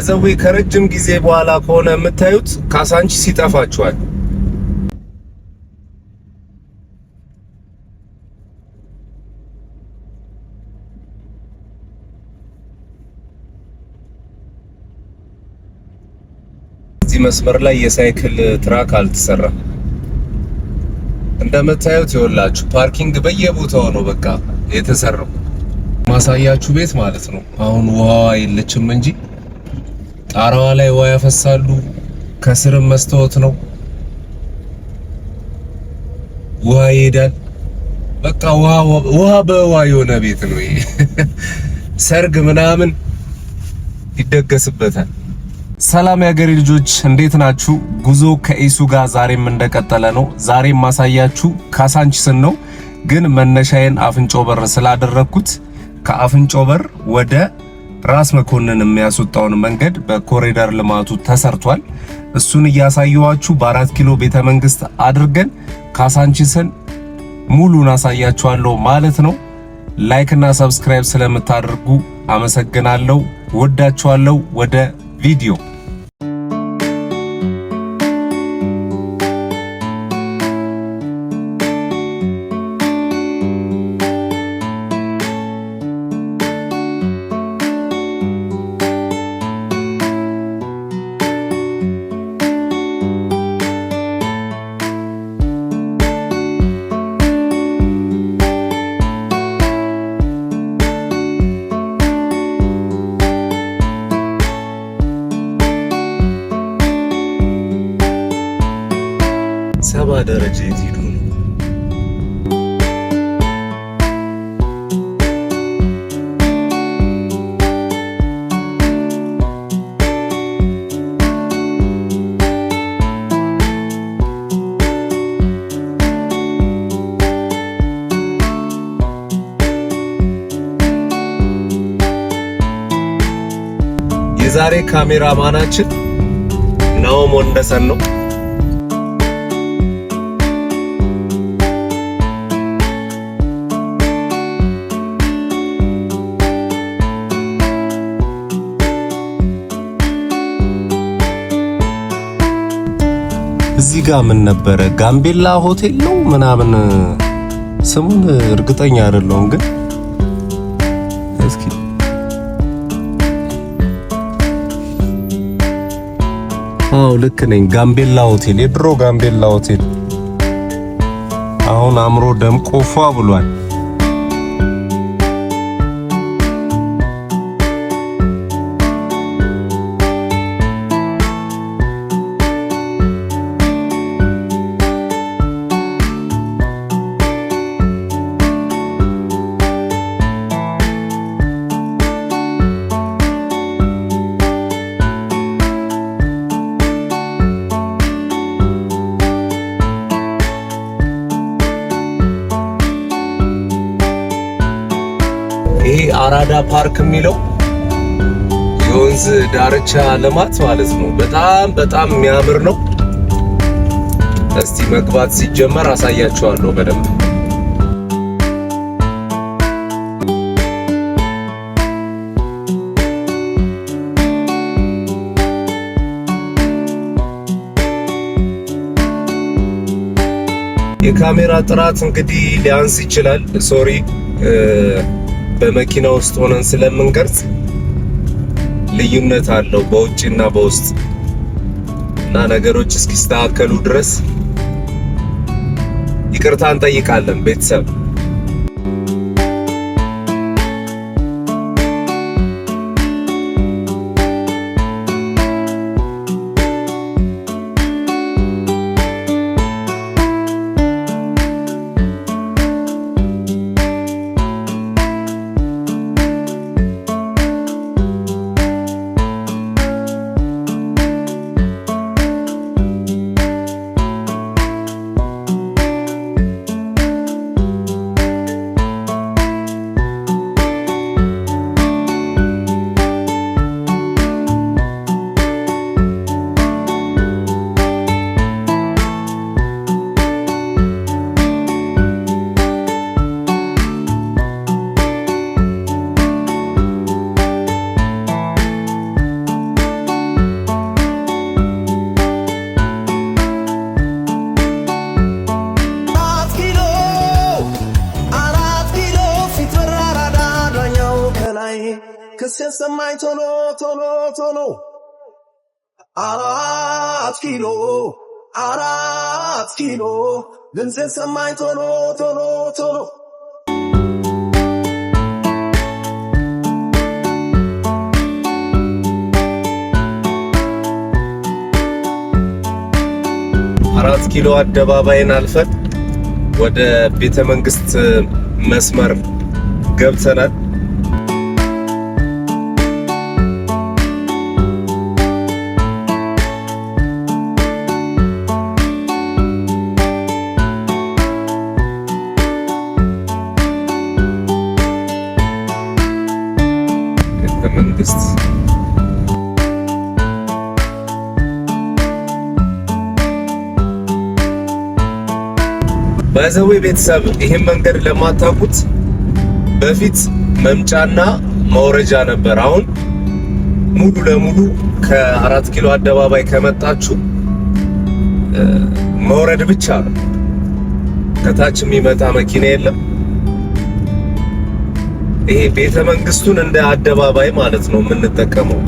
ባይዘዌ ከረጅም ጊዜ በኋላ ከሆነ የምታዩት ካሳንቺስ ይጠፋችኋል። እዚህ መስመር ላይ የሳይክል ትራክ አልተሰራም። እንደምታዩት ይኸውላችሁ ፓርኪንግ በየቦታው ነው በቃ የተሰራው። ማሳያችሁ ቤት ማለት ነው። አሁን ውሃ የለችም እንጂ ጣራዋ ላይ ውሃ ያፈሳሉ። ከስርም መስታወት ነው፣ ውሃ ይሄዳል። በቃ ውሃ በውሃ የሆነ ቤት ነው ይሄ። ሰርግ ምናምን ይደገስበታል። ሰላም ያገሬ ልጆች እንዴት ናችሁ? ጉዞ ከኢሱ ጋር ዛሬም እንደቀጠለ ነው። ዛሬም ማሳያችሁ ካሳንቺስን ነው፣ ግን መነሻዬን አፍንጮ በር ስላደረኩት ከአፍንጮ በር ወደ ራስ መኮንን የሚያስወጣውን መንገድ በኮሪደር ልማቱ ተሰርቷል። እሱን እያሳየኋችሁ በ4 ኪሎ ቤተ መንግስት አድርገን ካሳንቺስን ሙሉን አሳያችኋለሁ ማለት ነው። ላይክ እና ሰብስክራይብ ስለምታደርጉ አመሰግናለሁ። ወዳችኋለሁ። ወደ ቪዲዮ ሰባ ደረጃ የት ሄዱ ነው? የዛሬ ካሜራማናችን ናኦም ወንደሰን ነው። እዚህ ጋር ምን ነበረ? ጋምቤላ ሆቴል ነው ምናምን፣ ስሙን እርግጠኛ አይደለሁም፣ ግን እስኪ ልክ ነኝ። ጋምቤላ ሆቴል፣ የድሮ ጋምቤላ ሆቴል አሁን አምሮ ደምቆ ፏ ብሏል። ይሄ አራዳ ፓርክ የሚለው የወንዝ ዳርቻ ልማት ማለት ነው። በጣም የሚያምር ነው። እስቲ መግባት ሲጀመር አሳያችኋለሁ በደንብ። የካሜራ ጥራት እንግዲህ ሊያንስ ይችላል፣ ሶሪ በመኪና ውስጥ ሆነን ስለምንቀርጽ ልዩነት አለው በውጭና በውስጥ እና ነገሮች እስኪስተካከሉ ድረስ ይቅርታ እንጠይቃለን ቤተሰብ። ሰማኝ ቶሎ ቶሎ ቶሎ አራት ኪሎ ድምፄ ሰማኝ ቶሎ ቶሎ ቶሎ አራት ኪሎ አደባባይን አልፈን ወደ ቤተ መንግስት መስመር ገብተናል። ቤተ መንግስት በዘዌ ቤተሰብ ይሄን መንገድ ለማታውቁት በፊት መምጫና መውረጃ ነበር። አሁን ሙሉ ለሙሉ ከአራት ኪሎ አደባባይ ከመጣችሁ መውረድ ብቻ ነው። ከታች የሚመጣ መኪና የለም። ይሄ ቤተ መንግስቱን እንደ አደባባይ ማለት ነው የምንጠቀመው።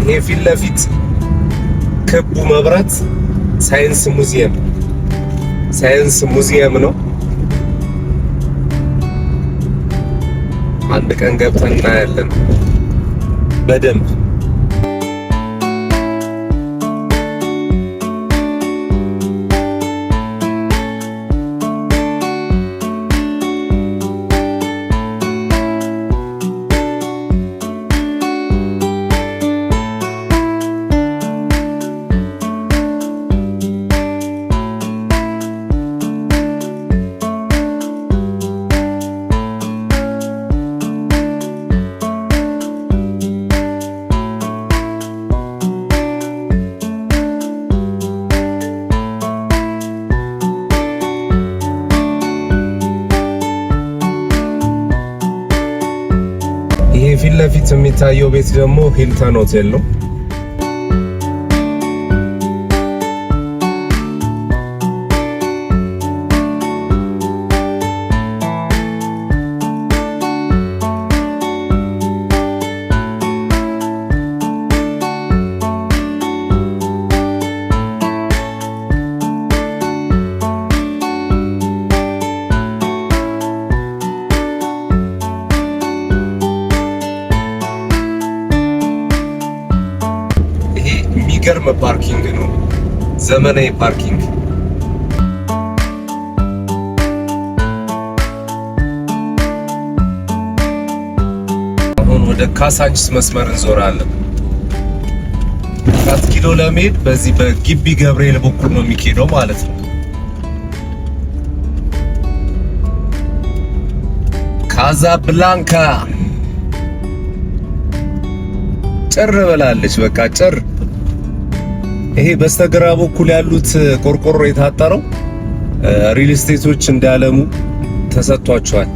ይሄ ፊት ለፊት ክቡ መብራት ሳይንስ ሙዚየም ነው። አንድ ቀን ገብተን እናያለን በደንብ። ይሄ ፊት ለፊት የሚታየው ቤት ደግሞ ሂልተን ሆቴል ነው። የሚገርም ፓርኪንግ ነው፣ ዘመናዊ ፓርኪንግ። አሁን ወደ ካሳንችስ መስመር እንዞራለን። 4 ኪሎ ለመሄድ በዚህ በግቢ ገብርኤል በኩል ነው የሚሄደው ማለት ነው። ካዛብላንካ ጭር ብላለች፣ በቃ ጭር። ይሄ በስተግራ በኩል ያሉት ቆርቆሮ የታጠረው ሪል ስቴቶች እንዳለሙ ተሰጥቷቸዋል።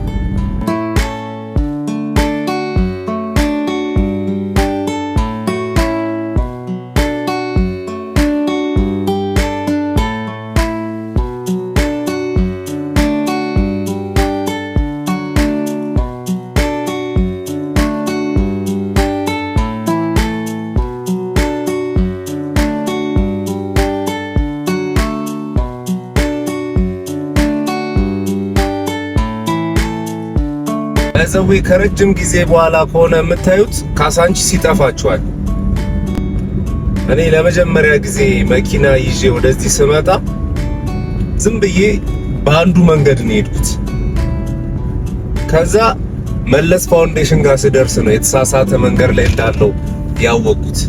በዘዌ ከረጅም ጊዜ በኋላ ከሆነ የምታዩት ካሳንችስ ይጠፋችኋል። እኔ ለመጀመሪያ ጊዜ መኪና ይዤ ወደዚህ ስመጣ ዝም ብዬ በአንዱ መንገድ ነው የሄድኩት። ከዛ መለስ ፋውንዴሽን ጋር ስደርስ ነው የተሳሳተ መንገድ ላይ እንዳለው ያወቅኩት።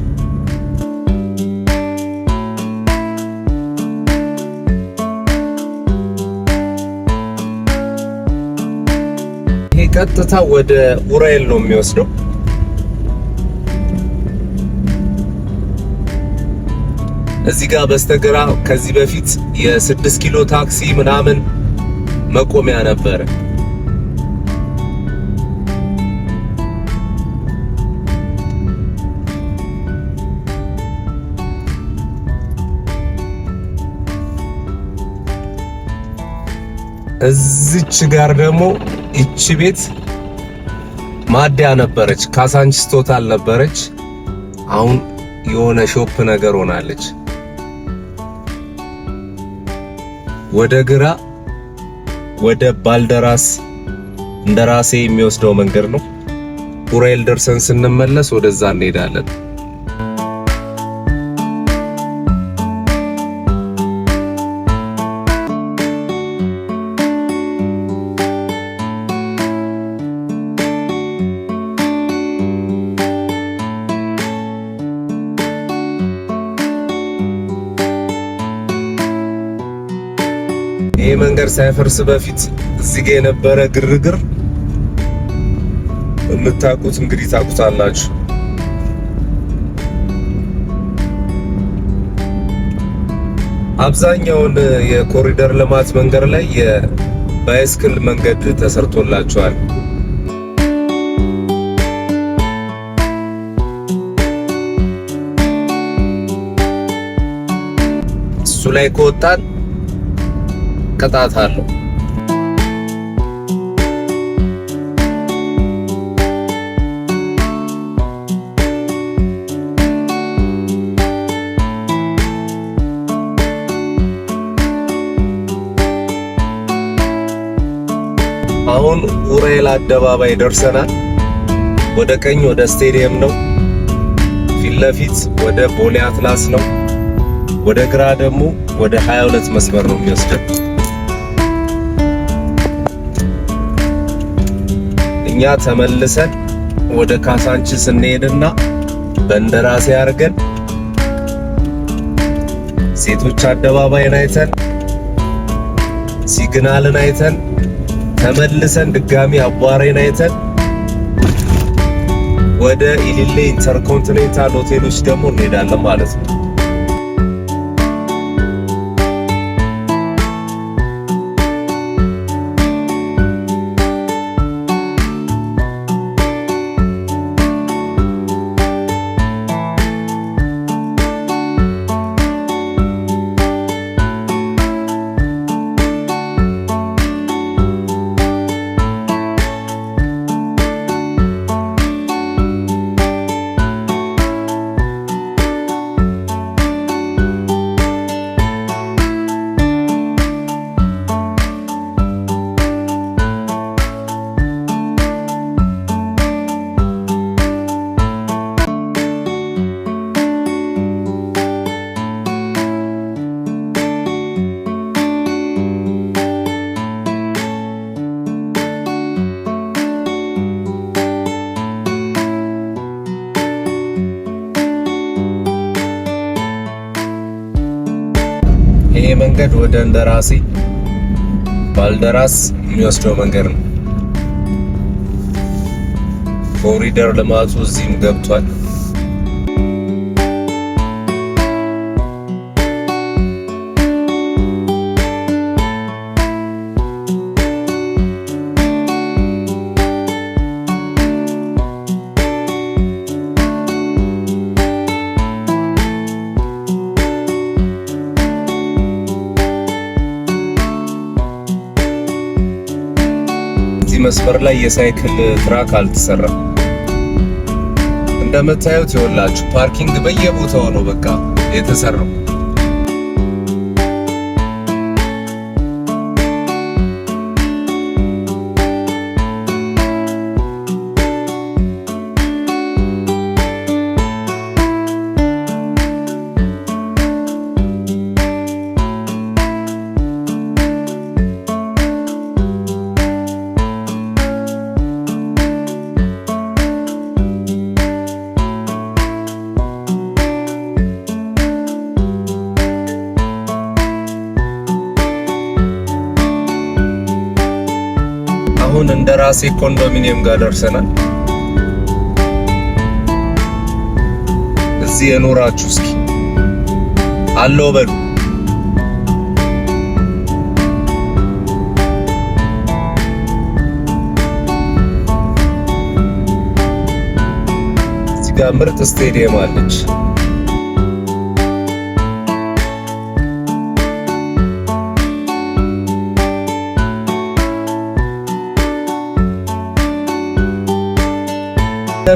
ቀጥታ ወደ ኡራኤል ነው የሚወስደው። እዚህ ጋር በስተግራ ከዚህ በፊት የ6 ኪሎ ታክሲ ምናምን መቆሚያ ነበር። እዚች ጋር ደግሞ እቺ ቤት ማዲያ ነበረች። ካሳንቺስ ቶታል ነበረች። አሁን የሆነ ሾፕ ነገር ሆናለች። ወደ ግራ ወደ ባልደራስ እንደራሴ የሚወስደው መንገድ ነው። ኡራኤል ደርሰን ስንመለስ ወደዛ እንሄዳለን። ይሄ መንገድ ሳይፈርስ በፊት እዚህ ጋር የነበረ ግርግር የምታውቁት እንግዲህ ታውቁታላችሁ። አብዛኛውን የኮሪደር ልማት መንገድ ላይ የባይስክል መንገድ ተሰርቶላቸዋል። እሱ ላይ ከወጣን ቅጣት አለው። አሁን ኡራኤል አደባባይ ደርሰናል። ወደ ቀኝ ወደ ስቴዲየም ነው፣ ፊት ለፊት ወደ ቦሌ አትላስ ነው፣ ወደ ግራ ደግሞ ወደ 22 መስመር ነው የሚወስደው። እኛ ተመልሰን ወደ ካሳንቺስ እንሄድና በእንደራሴ አድርገን ሴቶች አደባባይን አይተን ሲግናልን አይተን ተመልሰን ድጋሚ አቧሬን አይተን ወደ ኢሊሌ ኢንተርኮንቲኔንታል ሆቴሎች ደግሞ እንሄዳለን ማለት ነው። ይሄ መንገድ ወደ እንደራሴ ባልደራስ የሚወስደው መንገድ ነው። ኮሪደር ልማቱ እዚህም ገብቷል። መስመር ላይ የሳይክል ትራክ አልተሰራም። እንደምታዩት ይኸውላችሁ ፓርኪንግ በየቦታው ነው በቃ የተሰራው። አሁን እንደራሴ ኮንዶሚኒየም ጋር ደርሰናል። እዚህ የኖራችሁ እስኪ አለው በሉ። እዚህ ጋር ምርጥ ስቴዲየም አለች።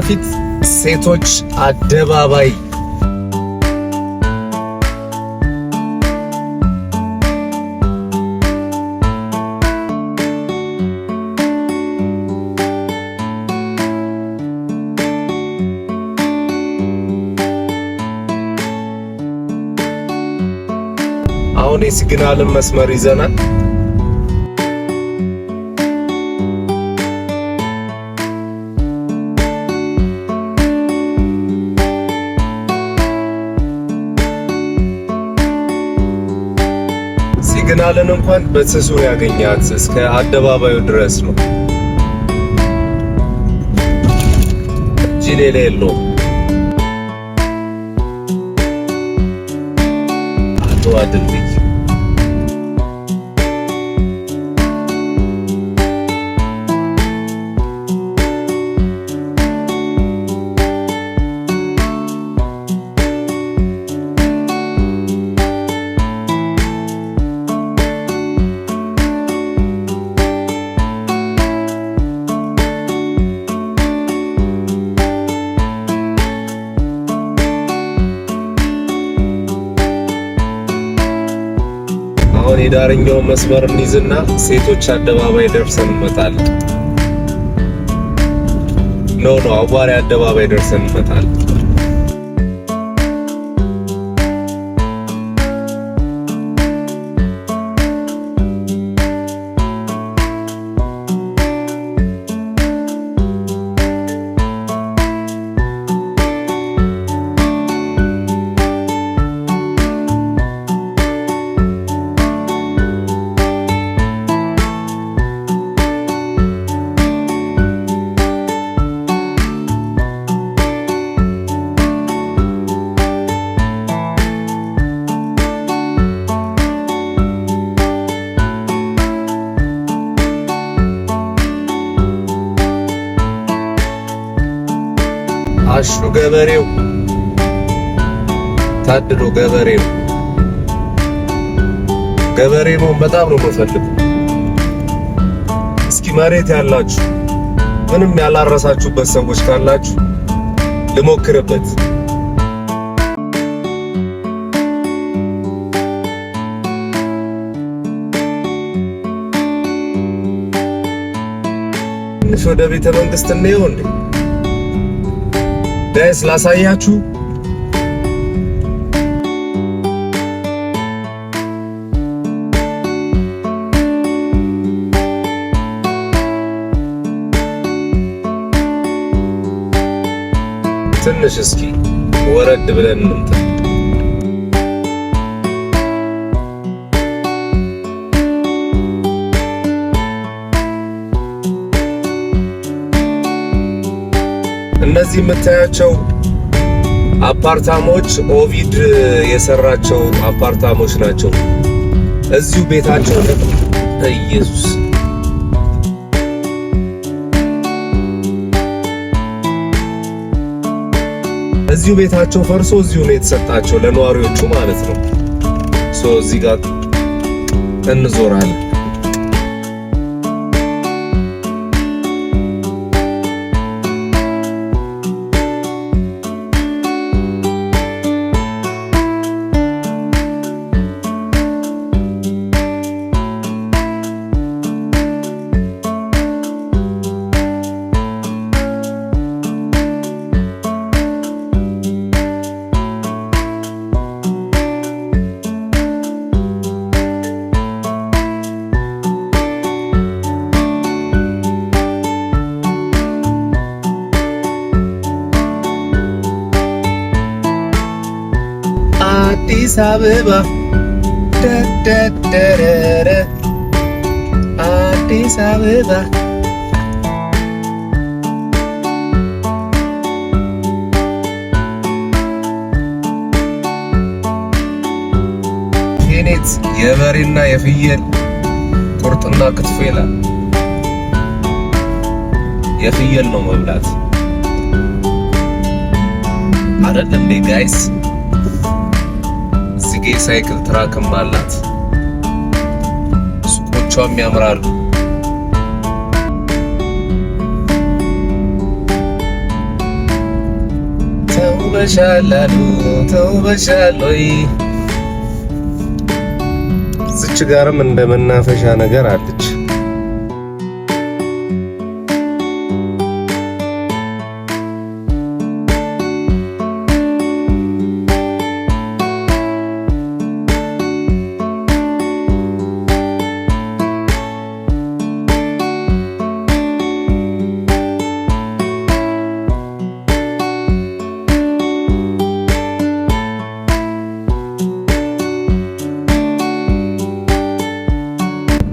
ፊት ሴቶች አደባባይ አሁን የሲግናልን መስመር ይዘናል። ሲግናልን እንኳን በስሱ ያገኛት እስከ አደባባዩ ድረስ ነው እንጂ ሌላ የለውም። አድዋ ድልድይ አሁን የዳርኛው መስመር እንይዝና ሴቶች አደባባይ ደርሰን እንመጣለን። ኖ አዋሪ አደባባይ ደርሰን እንመጣለን። አሹ ገበሬው ታድሎ ገበሬው ገበሬው በጣም ነው የምፈልገው። እስኪ መሬት ያላችሁ ምንም ያላረሳችሁበት ሰዎች ካላችሁ ልሞክርበት። ትንሽ ወደ ቤተ መንግስት እንየው እንዴ ጋይስ ላሳያችሁ። ትንሽ እስኪ ወረድ ብለን እንምጣ። እነዚህ የምታያቸው አፓርታሞች ኦቪድ የሰራቸው አፓርታሞች ናቸው። እዚሁ ቤታቸው ኢየሱስ እዚሁ ቤታቸው ፈርሶ እዚሁ ነው የተሰጣቸው ለነዋሪዎቹ ማለት ነው። እዚህ ጋር እንዞራለን። አዲስ አበባ ደደደረረ አዲስ አበባ የበሬና የፍየል ቁርጥና ክትፎ ይላል። የፍየል ነው መብላት አይደል እንዴ ጋይስ? እዚህ ሳይክል ትራክም አላት። ሱቆቿም ያምራሉ። ተውበሻል ወይ? እዚች ጋርም እንደ መናፈሻ ነገር አለች።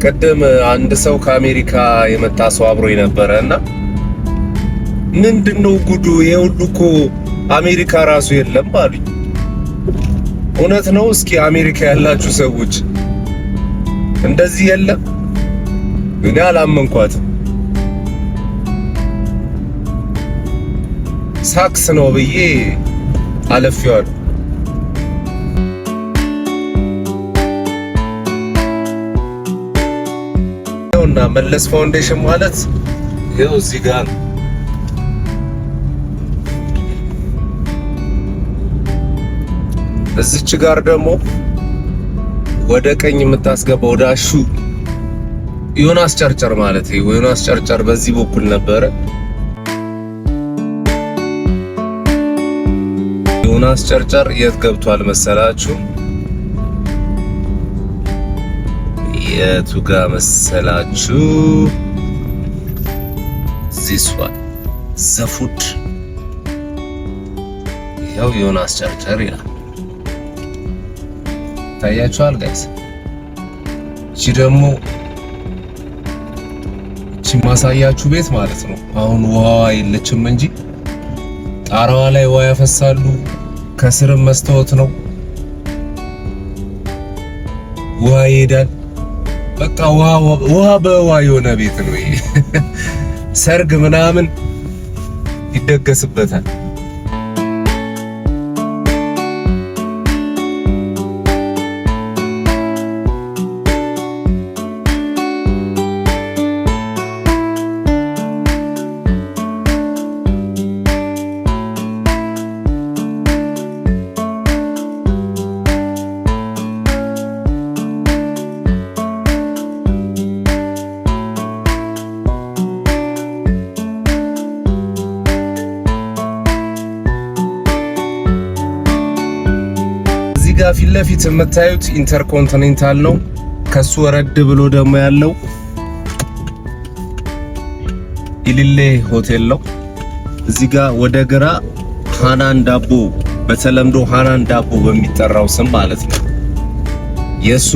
ቅድም አንድ ሰው ከአሜሪካ የመጣ ሰው አብሮኝ ነበረና ምንድነው ጉዱ የሁሉ እኮ አሜሪካ ራሱ የለም አሉኝ። እውነት ነው? እስኪ አሜሪካ ያላችሁ ሰዎች እንደዚህ የለም? እኔ አላመንኳትም። ሳክስ ነው ብዬ አለፍያለሁ። እና መለስ ፋውንዴሽን ማለት ይኸው እዚህ ጋር ነው። እዚች ጋር ደግሞ ወደ ቀኝ የምታስገባ ወደ አሹ ዮናስ ጨርጨር ማለት ነው። ዮናስ ጨርጨር በዚህ በኩል ነበረ። ዮናስ ጨርጨር የት ገብቷል መሰላችሁ? የቱ ጋር መሰላችሁ? this one the food ይኸው ዮናስ ጨርጨር ይላል። ታያችኋል ጋይስ? እቺ ደግሞ እቺ ማሳያችሁ ቤት ማለት ነው። አሁን ውሃዋ የለችም እንጂ ጣራዋ ላይ ውሃ ያፈሳሉ። ከስርም መስታወት ነው፣ ውሃ ይሄዳል። በቃ ውሃ በውሃ የሆነ ቤት ነው ይሄ። ሰርግ ምናምን ይደገስበታል። ፊት ለፊት የምታዩት ኢንተርኮንቲኔንታል ነው። ከሱ ወረድ ብሎ ደግሞ ያለው ኢሊሌ ሆቴል ነው። እዚህ ጋር ወደ ግራ ሃናን ዳቦ፣ በተለምዶ ሃናን ዳቦ በሚጠራው ስም ማለት ነው የሱ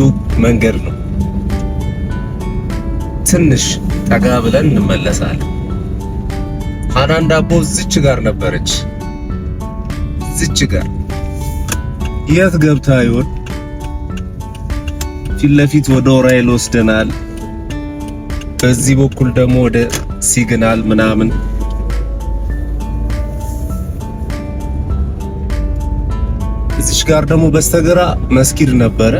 መንገድ ነው። ትንሽ ጠጋ ብለን እንመለሳለን። ሃናን ዳቦ እዚች ጋር ነበረች። እዚች ጋር የት ገብታ ይሆን? ፊት ለፊት ወደ ኦራይል ወስደናል። በዚህ በኩል ደግሞ ወደ ሲግናል ምናምን። እዚች ጋር ደግሞ በስተግራ መስጊድ ነበረ።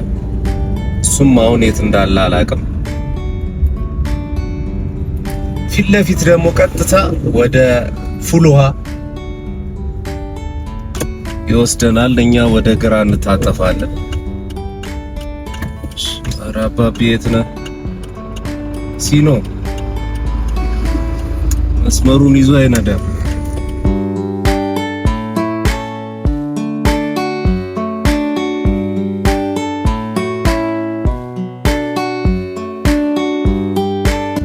እሱም አሁን የት እንዳለ አላውቅም። ፊት ለፊት ደግሞ ቀጥታ ወደ ፉል ውሃ ይወስደናል። እኛ ወደ ግራ እንታጠፋለን። ኧረ አባቢ የት ነህ? ሲኖ መስመሩን ይዞ አይነዳም።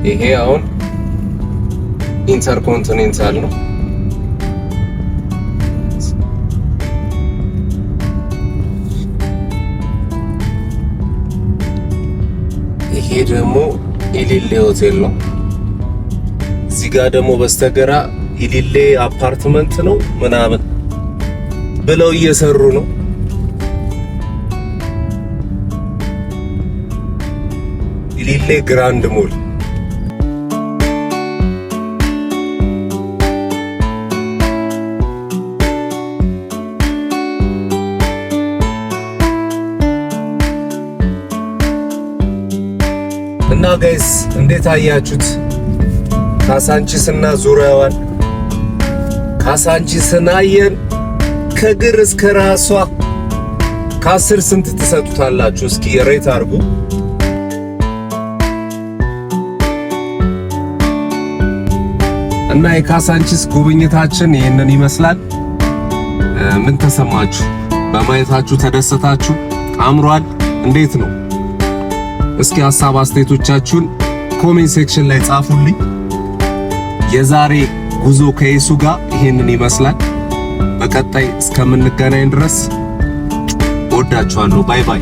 ይሄ አሁን ኢንተርኮንቲኔንታል ነው። ይሄ ደግሞ ኢሊሌ ሆቴል ነው። እዚህ ጋር ደግሞ በስተግራ ኢሊሌ አፓርትመንት ነው ምናምን ብለው እየሰሩ ነው። ኢሊሌ ግራንድ ሞል እና ጋይስ እንዴት አያችሁት? ካሳንቺስና ዙሪያዋን ካሳንቺስን አየን ከግር እስከ ራሷ። ከ10 ስንት ትሰጡታላችሁ? እስኪ ሬት አድርጉ። እና የካሳንቺስ ጉብኝታችን ይሄንን ይመስላል። ምን ተሰማችሁ? በማየታችሁ ተደሰታችሁ? አምሯል? እንዴት ነው? እስኪ ሐሳብ አስተያየቶቻችሁን ኮሜንት ሴክሽን ላይ ጻፉልኝ። የዛሬ ጉዞ ከኢሱ ጋር ይሄንን ይመስላል። በቀጣይ እስከምንገናኝ ድረስ ወዳችኋለሁ። ባይ ባይ።